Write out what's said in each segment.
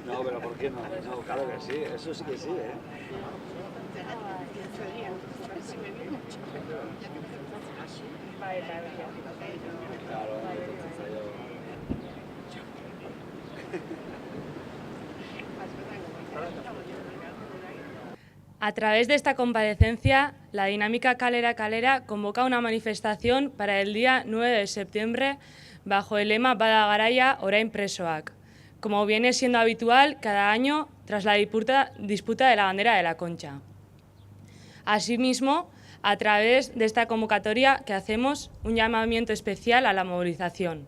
No, pero ¿por qué no? No, claro que sí, eso sí que sí, ¿eh? Claro, A través de esta comparecencia, la dinámica Kalera Kalera convoca una manifestación para el día 9 de septiembre bajo el lema Bada Garaia orain presoak, como viene siendo habitual cada año tras la disputa de la bandera de la Concha. Asimismo, a través de esta convocatoria que hacemos un llamamiento especial a la movilización.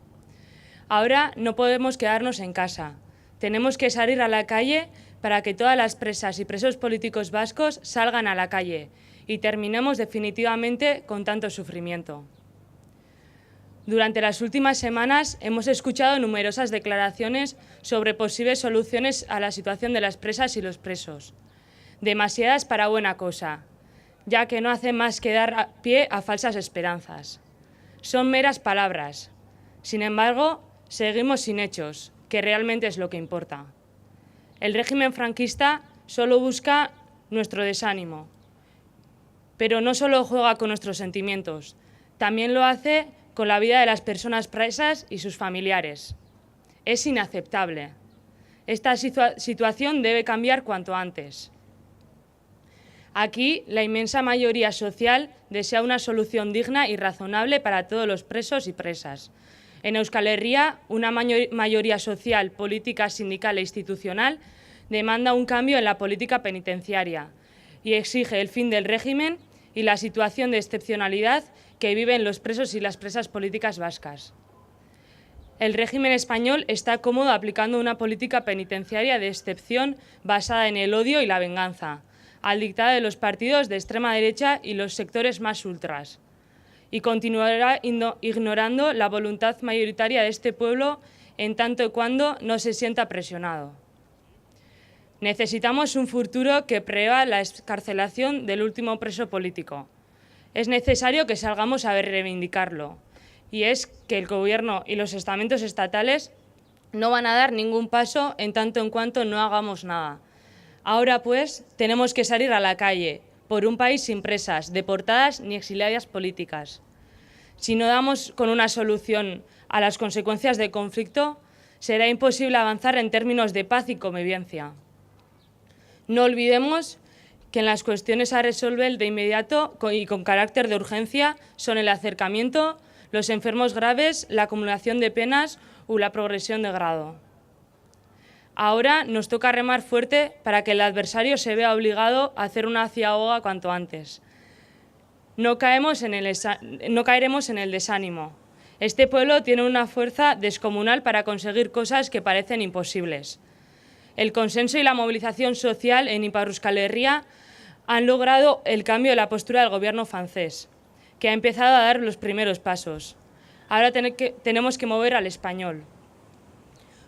Ahora no podemos quedarnos en casa, tenemos que salir a la calle para que todas las presas y presos políticos vascos salgan a la calle y terminemos definitivamente con tanto sufrimiento. Durante las últimas semanas hemos escuchado numerosas declaraciones sobre posibles soluciones a la situación de las presas y los presos. Demasiadas para buena cosa, ya que no hacen más que dar pie a falsas esperanzas. Son meras palabras. Sin embargo, seguimos sin hechos, que realmente es lo que importa. El régimen franquista solo busca nuestro desánimo, pero no solo juega con nuestros sentimientos, también lo hace con la vida de las personas presas y sus familiares. Es inaceptable. Esta situación debe cambiar cuanto antes. Aquí, la inmensa mayoría social desea una solución digna y razonable para todos los presos y presas. En Euskal Herria, una mayoría social, política, sindical e institucional demanda un cambio en la política penitenciaria y exige el fin del régimen y la situación de excepcionalidad que viven los presos y las presas políticas vascas. El régimen español está cómodo aplicando una política penitenciaria de excepción basada en el odio y la venganza, al dictado de los partidos de extrema derecha y los sectores más ultras, y continuará ignorando la voluntad mayoritaria de este pueblo en tanto y cuando no se sienta presionado. Necesitamos un futuro que prevea la excarcelación del último preso político. Es necesario que salgamos a reivindicarlo, y es que el Gobierno y los estamentos estatales no van a dar ningún paso en tanto en cuanto no hagamos nada. Ahora, pues, tenemos que salir a la calle por un país sin presas, deportadas ni exiliadas políticas. Si no damos con una solución a las consecuencias del conflicto, será imposible avanzar en términos de paz y convivencia. No olvidemos que en las cuestiones a resolver de inmediato y con carácter de urgencia son el acercamiento, los enfermos graves, la acumulación de penas o la progresión de grado. Ahora nos toca remar fuerte para que el adversario se vea obligado a hacer una ciagoga cuanto antes. No caeremos en el desánimo. Este pueblo tiene una fuerza descomunal para conseguir cosas que parecen imposibles. El consenso y la movilización social en Ipar Euskal Herria han logrado el cambio de la postura del gobierno francés, que ha empezado a dar los primeros pasos. Ahora tenemos que mover al español.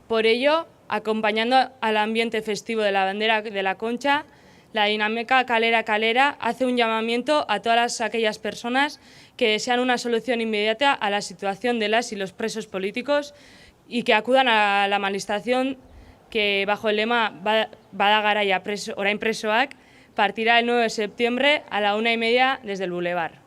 Por ello, acompañando al ambiente festivo de la bandera de la Concha, la dinámica Kalera Kalera hace un llamamiento a todas aquellas personas que desean una solución inmediata a la situación de las y los presos políticos y que acudan a la manifestación que, bajo el lema Bada Garaia orain presoak, partirá el 9 de septiembre a la 1:30 desde el Boulevard.